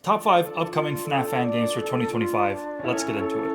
Top 5 upcoming FNAF fan games for 2025. Let's get into it.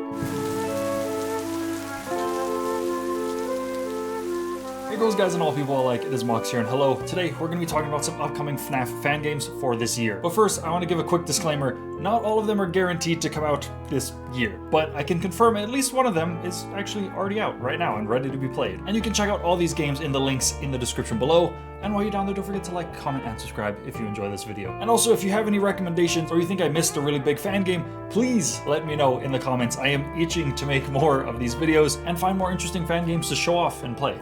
Hey girls, guys, and all people alike, it is Mox here, and hello. Today, we're going to be talking about some upcoming FNAF fan games for this year. But first, I want to give a quick disclaimer. Not all of them are guaranteed to come out this year, but I can confirm at least one of them is actually already out right now and ready to be played. And you can check out all these games in the links in the description below. And while you're down there, don't forget to like, comment, and subscribe if you enjoy this video. And also, if you have any recommendations or you think I missed a really big fan game, please let me know in the comments. I am itching to make more of these videos and find more interesting fan games to show off and play.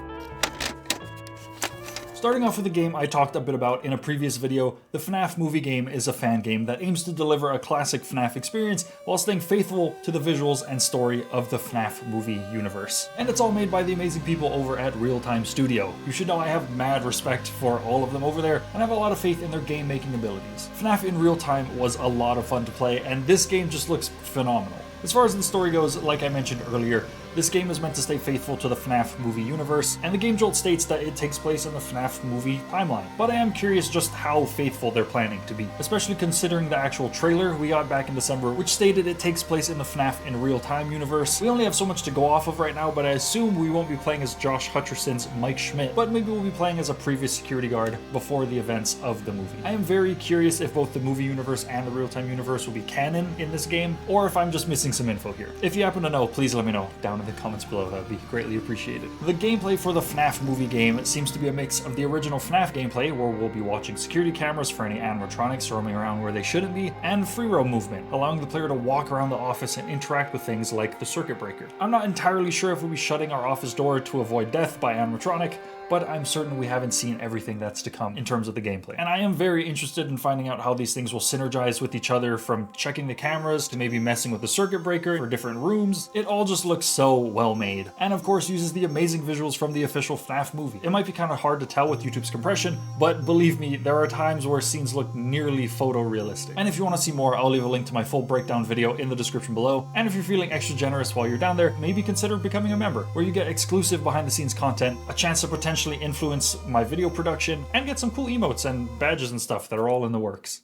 Starting off with a game I talked a bit about in a previous video, the FNAF movie game is a fan game that aims to deliver a classic FNAF experience while staying faithful to the visuals and story of the FNAF movie universe. And it's all made by the amazing people over at Real Time Studio. You should know I have mad respect for all of them over there and have a lot of faith in their game making abilities. FNAF in Real Time was a lot of fun to play, and this game just looks phenomenal. As far as the story goes, like I mentioned earlier, this game is meant to stay faithful to the FNAF movie universe, and the game jolt states that it takes place in the FNAF movie timeline. But I am curious just how faithful they're planning to be, especially considering the actual trailer we got back in December, which stated it takes place in the FNAF in Real Time universe. We only have so much to go off of right now, but I assume we won't be playing as Josh Hutcherson's Mike Schmidt, but maybe we'll be playing as a previous security guard before the events of the movie. I am very curious if both the movie universe and the Real Time universe will be canon in this game, or if I'm just missing some info here. If you happen to know, please let me know down in the comments below. That would be greatly appreciated. The gameplay for the FNAF movie game seems to be a mix of the original FNAF gameplay, where we'll be watching security cameras for any animatronics roaming around where they shouldn't be, and free roam movement, allowing the player to walk around the office and interact with things like the circuit breaker. I'm not entirely sure if we'll be shutting our office door to avoid death by animatronic, but I'm certain we haven't seen everything that's to come in terms of the gameplay. And I am very interested in finding out how these things will synergize with each other, from checking the cameras to maybe messing with the circuit breaker for different rooms. It all just looks so well made. And of course uses the amazing visuals from the official FNAF movie. It might be kind of hard to tell with YouTube's compression, but believe me, there are times where scenes look nearly photorealistic. And if you want to see more, I'll leave a link to my full breakdown video in the description below. And if you're feeling extra generous while you're down there, maybe consider becoming a member, where you get exclusive behind the scenes content, a chance to potentially influence my video production, and get some cool emotes and badges and stuff that are all in the works.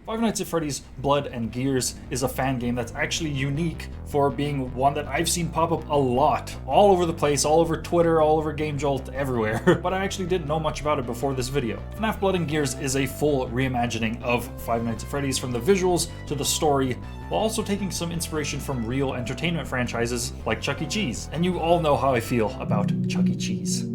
Five Nights at Freddy's Blood and Gears is a fan game that's actually unique for being one that I've seen pop up a lot, all over the place, all over Twitter, all over GameJolt, everywhere, but I actually didn't know much about it before this video. FNAF Blood and Gears is a full reimagining of Five Nights at Freddy's, from the visuals to the story, while also taking some inspiration from real entertainment franchises like Chuck E. Cheese. And you all know how I feel about Chuck E. Cheese.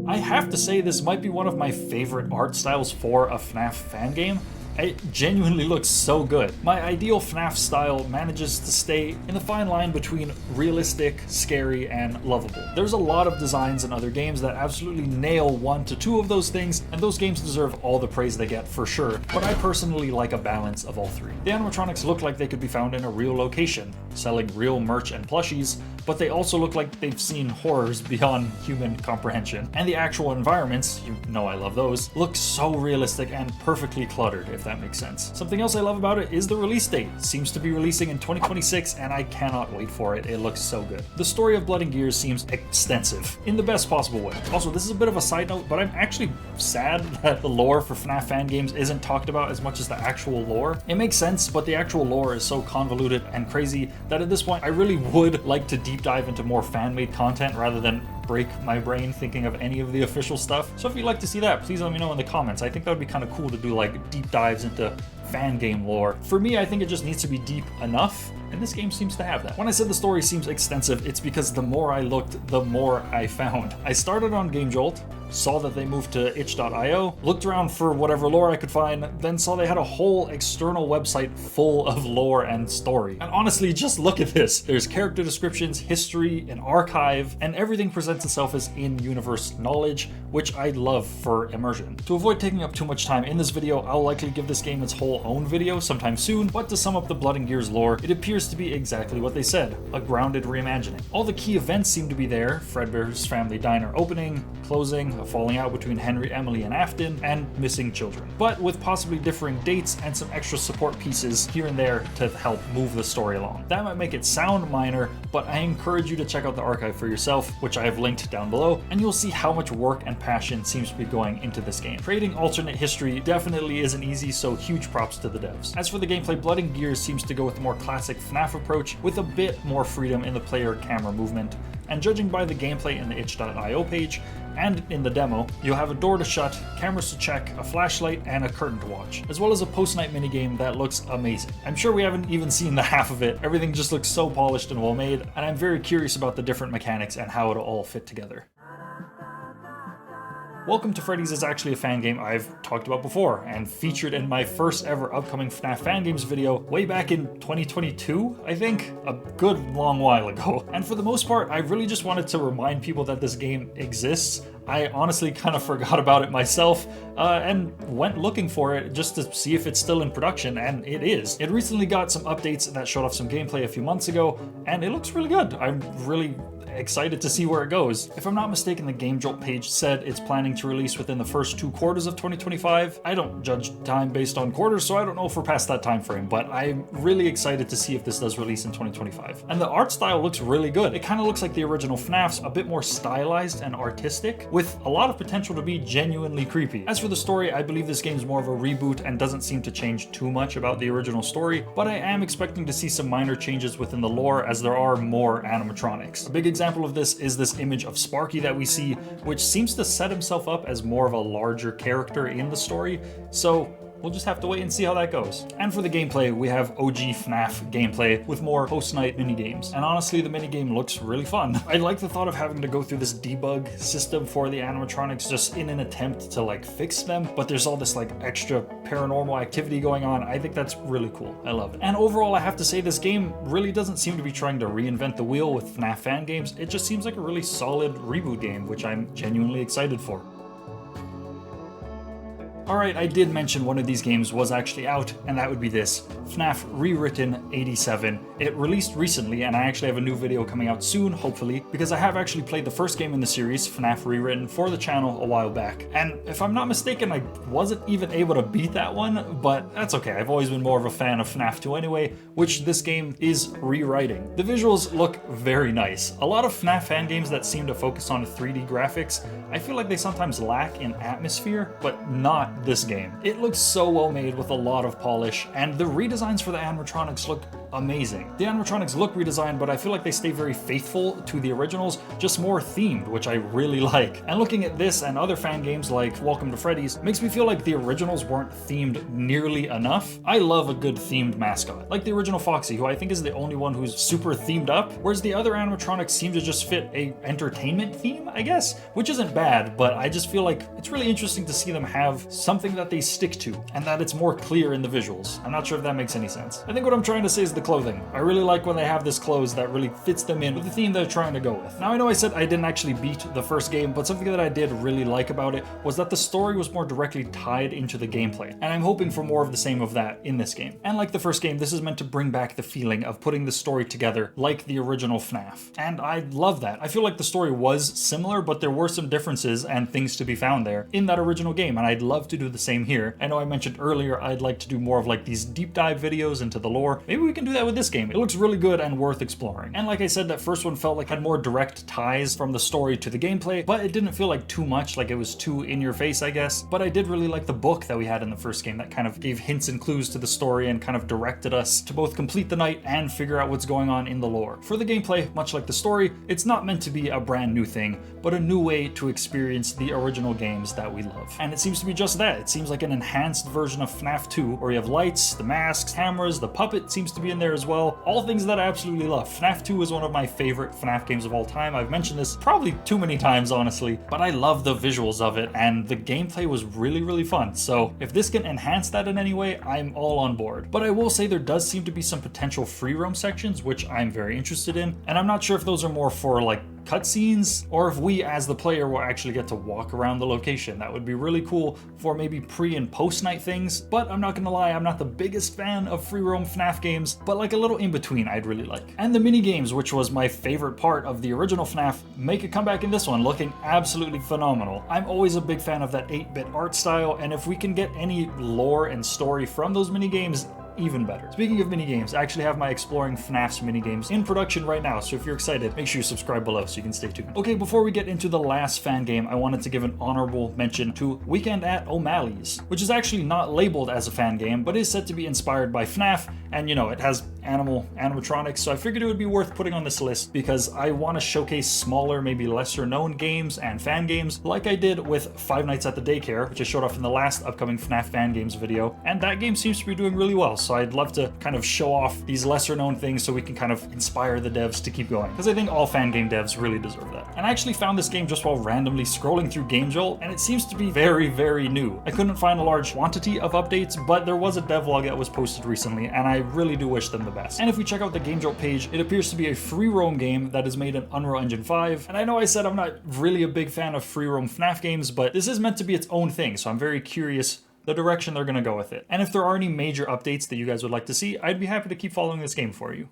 I have to say this might be one of my favorite art styles for a FNAF fan game. It genuinely looks so good. My ideal FNAF style manages to stay in the fine line between realistic, scary, and lovable. There's a lot of designs in other games that absolutely nail 1 to 2 of those things, and those games deserve all the praise they get for sure, but I personally like a balance of all 3. The animatronics look like they could be found in a real location, selling real merch and plushies, but they also look like they've seen horrors beyond human comprehension. And the actual environments, you know I love those, look so realistic and perfectly cluttered, if that makes sense. Something else I love about it is the release date. It seems to be releasing in 2026, and I cannot wait for it. It looks so good. The story of Blood and Gears seems extensive, in the best possible way. Also, this is a bit of a side note, but I'm actually sad that the lore for FNAF fan games isn't talked about as much as the actual lore. It makes sense, but the actual lore is so convoluted and crazy that at this point I really would like to deep dive into more fan-made content rather than break my brain thinking of any of the official stuff. So if you'd like to see that, please let me know in the comments. I think that would be kind of cool to do like deep dives into fan game lore. For me, I think it just needs to be deep enough, and this game seems to have that. When I said the story seems extensive, it's because the more I looked, the more I found. I started on GameJolt, saw that they moved to itch.io, looked around for whatever lore I could find, then saw they had a whole external website full of lore and story. And honestly, just look at this. There's character descriptions, history, an archive, and everything presents itself as in-universe knowledge, which I love for immersion. To avoid taking up too much time in this video, I'll likely give this game its whole own video sometime soon, but to sum up the Blood and Gears lore, it appears to be exactly what they said, a grounded reimagining. All the key events seem to be there: Fredbear's family diner opening, closing, a falling out between Henry, Emily, and Afton, and missing children. But with possibly differing dates and some extra support pieces here and there to help move the story along. That might make it sound minor, but I encourage you to check out the archive for yourself, which I have linked down below, and you'll see how much work and passion seems to be going into this game. Creating alternate history definitely isn't easy, so huge props to the devs. As for the gameplay, Blood and Gears seems to go with the more classic FNAF approach, with a bit more freedom in the player camera movement. And judging by the gameplay in the itch.io page and in the demo, you'll have a door to shut, cameras to check, a flashlight, and a curtain to watch, as well as a post-night minigame that looks amazing. I'm sure we haven't even seen the half of it. Everything just looks so polished and well made, and I'm very curious about the different mechanics and how it'll all fit together. Welcome to Freddy's is actually a fan game I've talked about before and featured in my first ever upcoming FNAF fan games video way back in 2022, I think? A good long while ago. And for the most part, I really just wanted to remind people that this game exists. I honestly kind of forgot about it myself and went looking for it just to see if it's still in production, and it is. It recently got some updates that showed off some gameplay a few months ago, and it looks really good. I'm really excited to see where it goes. If I'm not mistaken, the Game Jolt page said it's planning to release within the first 2 quarters of 2025. I don't judge time based on quarters, so I don't know if we're past that time frame, but I'm really excited to see if this does release in 2025. And the art style looks really good. It kind of looks like the original FNAF's, a bit more stylized and artistic, with a lot of potential to be genuinely creepy. As for the story, I believe this game is more of a reboot and doesn't seem to change too much about the original story, but I am expecting to see some minor changes within the lore as there are more animatronics. A big example of this is this image of Sparky that we see, which seems to set himself up as more of a larger character in the story, so we'll just have to wait and see how that goes. And for the gameplay, we have OG FNAF gameplay with more post-night minigames. And honestly, the minigame looks really fun. I like the thought of having to go through this debug system for the animatronics just in an attempt to like fix them, but there's all this like extra paranormal activity going on. I think that's really cool. I love it. And overall, I have to say this game really doesn't seem to be trying to reinvent the wheel with FNAF fan games. It just seems like a really solid reboot game, which I'm genuinely excited for. Alright, I did mention one of these games was actually out, and that would be this, FNAF Rewritten 87. It released recently, and I actually have a new video coming out soon, hopefully, because I have actually played the first game in the series, FNAF Rewritten, for the channel a while back. And if I'm not mistaken, I wasn't even able to beat that one, but that's okay. I've always been more of a fan of FNAF 2 anyway, which this game is rewriting. The visuals look very nice. A lot of FNAF fan games that seem to focus on 3D graphics, I feel like they sometimes lack in atmosphere, but not this game. It looks so well made with a lot of polish, and the redesigns for the animatronics look amazing. The animatronics look redesigned, but I feel like they stay very faithful to the originals, just more themed, which I really like. And looking at this and other fan games like Welcome to Freddy's makes me feel like the originals weren't themed nearly enough. I love a good themed mascot, like the original Foxy, who I think is the only one who's super themed up, whereas the other animatronics seem to just fit a entertainment theme, I guess, which isn't bad, but I just feel like it's really interesting to see them have something that they stick to, and that it's more clear in the visuals. I'm not sure if that makes any sense. I think what I'm trying to say is the clothing. I really like when they have this clothes that really fits them in with the theme they're trying to go with. Now I know I said I didn't actually beat the first game, but something that I did really like about it was that the story was more directly tied into the gameplay, and I'm hoping for more of the same of that in this game. And like the first game, this is meant to bring back the feeling of putting the story together like the original FNAF. And I love that. I feel like the story was similar, but there were some differences and things to be found there in that original game, and I'd love to do the same here. I know I mentioned earlier I'd like to do more of like these deep dive videos into the lore. Maybe we can do that with this game. It looks really good and worth exploring. And like I said, that first one felt like it had more direct ties from the story to the gameplay, but it didn't feel like too much, like it was too in your face, I guess. But I did really like the book that we had in the first game that kind of gave hints and clues to the story and kind of directed us to both complete the night and figure out what's going on in the lore. For the gameplay, much like the story, it's not meant to be a brand new thing, but a new way to experience the original games that we love. And it seems to be just that. It seems like an enhanced version of FNAF 2, where you have lights, the masks, cameras, the puppet seems to be in there as well. All things that I absolutely love. FNAF 2 is one of my favorite FNAF games of all time. I've mentioned this probably too many times, honestly, but I love the visuals of it, and the gameplay was really, really fun. So if this can enhance that in any way, I'm all on board. But I will say there does seem to be some potential free roam sections, which I'm very interested in, and I'm not sure if those are more for like cutscenes, or if we as the player will actually get to walk around the location. That would be really cool for maybe pre and post night things, but I'm not gonna lie, I'm not the biggest fan of free roam FNAF games, but like a little in between I'd really like. And the mini games, which was my favorite part of the original FNAF, make a comeback in this one, looking absolutely phenomenal. I'm always a big fan of that 8-bit art style, and if we can get any lore and story from those mini games, even better. Speaking of mini games, I actually have my Exploring FNAF's mini games in production right now, so if you're excited, make sure you subscribe below so you can stay tuned. Okay, before we get into the last fan game, I wanted to give an honorable mention to Weekend at O'Malley's, which is actually not labeled as a fan game, but is said to be inspired by FNAF, and you know, it has animatronics, so I figured it would be worth putting on this list because I want to showcase smaller, maybe lesser known games and fan games, like I did with Five Nights at the Daycare, which I showed off in the last upcoming FNAF fan games video, and that game seems to be doing really well. So I'd love to kind of show off these lesser known things so we can kind of inspire the devs to keep going, because I think all fan game devs really deserve that. And I actually found this game just while randomly scrolling through GameJolt, and it seems to be very, very new. I couldn't find a large quantity of updates, but there was a devlog that was posted recently, and I really do wish them the best. And if we check out the GameJolt page, it appears to be a free roam game that is made in Unreal Engine 5. And I know I said I'm not really a big fan of free roam FNAF games, but this is meant to be its own thing, so I'm very curious the direction they're gonna go with it. And if there are any major updates that you guys would like to see, I'd be happy to keep following this game for you.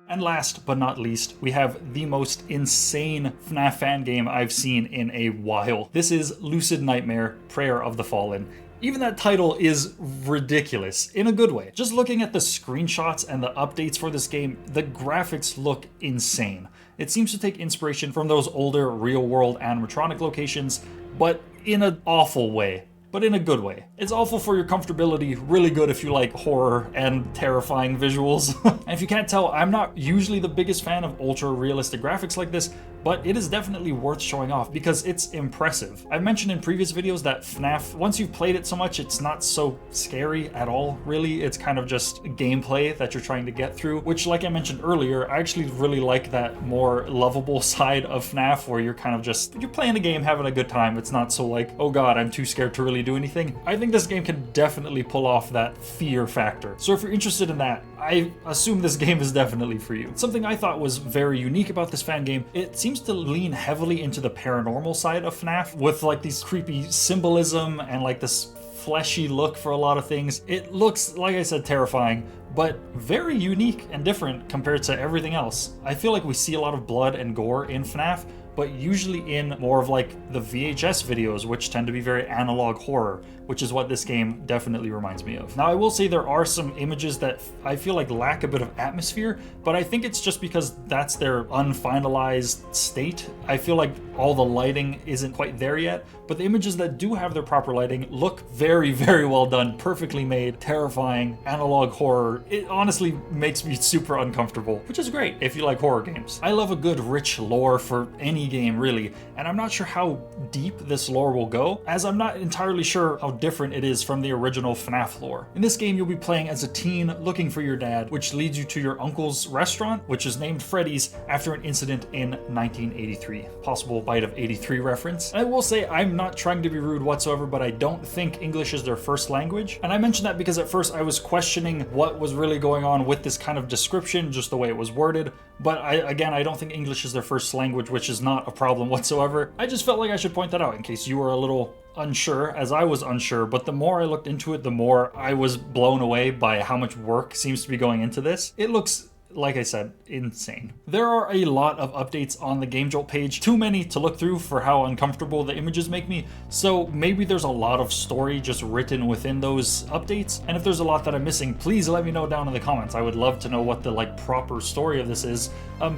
And last but not least, we have the most insane FNAF fan game I've seen in a while. This is Lucid Nightmare: Prayer of the Fallen. Even that title is ridiculous, in a good way. Just looking at the screenshots and the updates for this game, the graphics look insane. It seems to take inspiration from those older real-world animatronic locations, but in an awful way. But in a good way. It's awful for your comfortability, really good if you like horror and terrifying visuals. And if you can't tell, I'm not usually the biggest fan of ultra-realistic graphics like this, but it is definitely worth showing off because it's impressive. I've mentioned in previous videos that FNAF, once you've played it so much, it's not so scary at all, really. It's kind of just gameplay that you're trying to get through, which, like I mentioned earlier, I actually really like that more lovable side of FNAF where you're kind of just, you're playing a game, having a good time. It's not so like, oh god, I'm too scared to really do anything. I think this game can definitely pull off that fear factor. So if you're interested in that, I assume this game is definitely for you. Something I thought was very unique about this fan game, it seems to lean heavily into the paranormal side of FNAF with like these creepy symbolism and like this fleshy look for a lot of things. It looks, like I said, terrifying, but very unique and different compared to everything else. I feel like we see a lot of blood and gore in FNAF, but usually in more of like the VHS videos, which tend to be very analog horror, which is what this game definitely reminds me of. Now, I will say there are some images that I feel like lack a bit of atmosphere, but I think it's just because that's their unfinalized state. I feel like all the lighting isn't quite there yet, but the images that do have their proper lighting look very, very well done, perfectly made, terrifying, analog horror. It honestly makes me super uncomfortable, which is great if you like horror games. I love a good rich lore for any game, really, and I'm not sure how deep this lore will go, as I'm not entirely sure how different it is from the original FNAF lore. In this game, you'll be playing as a teen looking for your dad, which leads you to your uncle's restaurant, which is named Freddy's after an incident in 1983. Possible Bite of 83 reference. And I will say, I'm not trying to be rude whatsoever, but I don't think English is their first language. And I mention that because at first I was questioning what was really going on with this kind of description, just the way it was worded. But I don't think English is their first language, which is not a problem whatsoever. I just felt like I should point that out in case you were a little unsure, as I was unsure, but the more I looked into it, the more I was blown away by how much work seems to be going into this. It looks, like I said, insane. There are a lot of updates on the GameJolt page, too many to look through for how uncomfortable the images make me, so maybe there's a lot of story just written within those updates, and if there's a lot that I'm missing, please let me know down in the comments. I would love to know what the proper story of this is,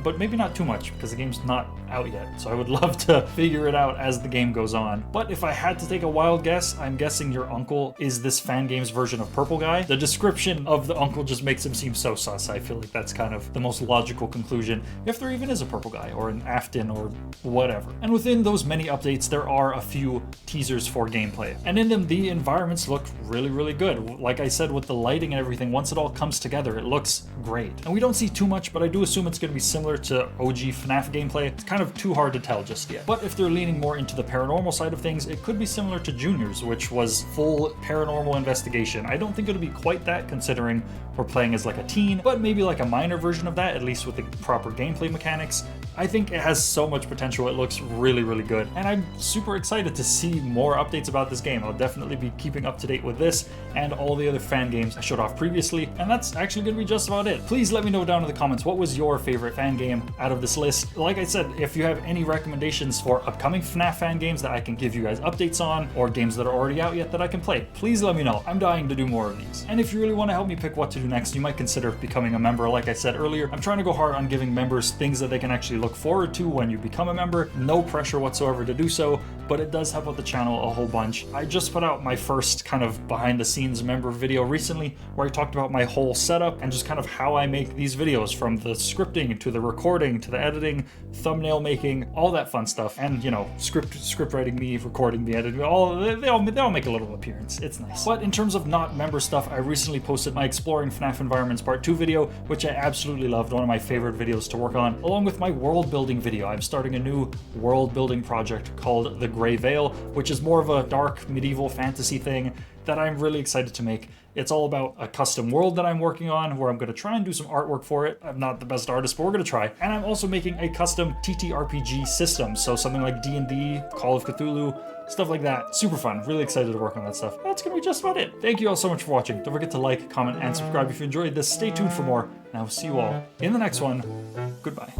but maybe not too much because the game's not out yet, so I would love to figure it out as the game goes on. But if I had to take a wild guess, I'm guessing your uncle is this fan game's version of Purple Guy. The description of the uncle just makes him seem so sus. I feel like that's kind of the most logical conclusion, if there even is a Purple Guy or an Afton or whatever. And within those many updates, there are a few teasers for gameplay, and in them the environments look really, really good. Like I said, with the lighting and everything, once it all comes together, it looks great. And we don't see too much, but I do assume it's going to be similar to OG FNAF gameplay. It's kind of too hard to tell just yet. But if they're leaning more into the paranormal side of things, it could be similar to Junior's, which was full paranormal investigation. I don't think it'll be quite that, considering we're playing as like a teen, but maybe like a minor streamliner version of that, at least with the proper gameplay mechanics. I think it has so much potential. It looks really, really good. And I'm super excited to see more updates about this game. I'll definitely be keeping up to date with this and all the other fan games I showed off previously. And that's actually going to be just about it. Please let me know down in the comments, what was your favorite fan game out of this list? Like I said, if you have any recommendations for upcoming FNAF fan games that I can give you guys updates on, or games that are already out yet that I can play, please let me know. I'm dying to do more of these. And if you really want to help me pick what to do next, you might consider becoming a member. Like I said earlier, I'm trying to go hard on giving members things that they can actually look forward to when you become a member. No pressure whatsoever to do so, but it does help out the channel a whole bunch. I just put out my first kind of behind the scenes member video recently where I talked about my whole setup and just kind of how I make these videos, from the scripting to the recording to the editing, thumbnail making, all that fun stuff. And you know, script writing, me recording, the editing, they all make a little appearance. It's nice. But in terms of not member stuff, I recently posted my Exploring FNAF Environments Part 2 video, which I absolutely loved, one of my favorite videos to work on, along with my world building video. I'm starting a new world building project called The Grey Veil, which is more of a dark medieval fantasy thing that I'm really excited to make. It's all about a custom world that I'm working on, where I'm going to try and do some artwork for it. I'm not the best artist, but we're going to try. And I'm also making a custom TTRPG system, so something like D&D, Call of Cthulhu, stuff like that. Super fun. Really excited to work on that stuff. That's going to be just about it. Thank you all so much for watching. Don't forget to like, comment, and subscribe if you enjoyed this. Stay tuned for more, and I will see you all in the next one. Goodbye.